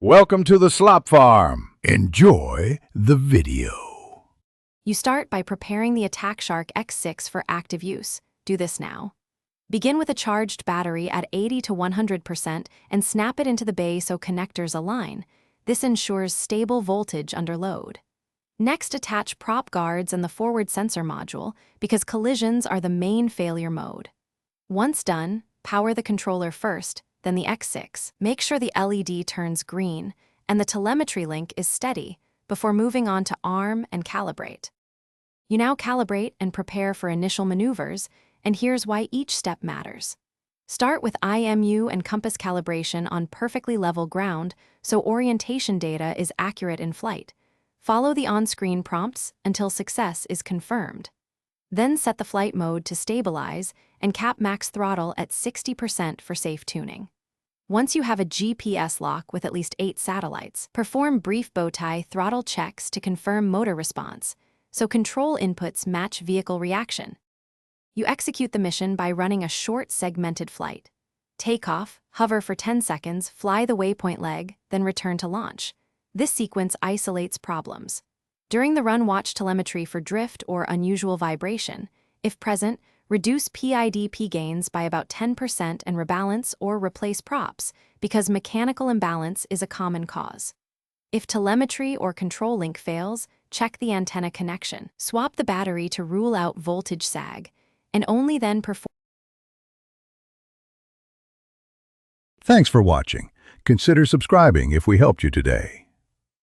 Welcome to the slop farm. Enjoy the video. You start by preparing the Attack Shark X6 for active use. Do this now. Begin with a charged battery at 80 to 100% and snap it into the bay so connectors align. This ensures stable voltage under load. Next, attach prop guards and the forward sensor module because collisions are the main failure mode. Once done, power the controller first, then the X6. Make sure the LED turns green and the telemetry link is steady before moving on to arm and calibrate. You now calibrate and prepare for initial maneuvers, and here's why each step matters. Start with IMU and compass calibration on perfectly level ground so orientation data is accurate in flight. Follow the on-screen prompts until success is confirmed. Then set the flight mode to stabilize and cap max throttle at 60% for safe tuning. Once you have a GPS lock with at least 8 satellites, perform brief bowtie throttle checks to confirm motor response, so control inputs match vehicle reaction. You execute the mission by running a short segmented flight. Take off, hover for 10 seconds, fly the waypoint leg, then return to launch. This sequence isolates problems. During the run, watch telemetry for drift or unusual vibration. If present, reduce PIDP gains by about 10% and rebalance or replace props because mechanical imbalance is a common cause. If telemetry or control link fails, check the antenna connection. Swap the battery to rule out voltage sag, and only then perform. Thanks for watching. Consider subscribing if we helped you today.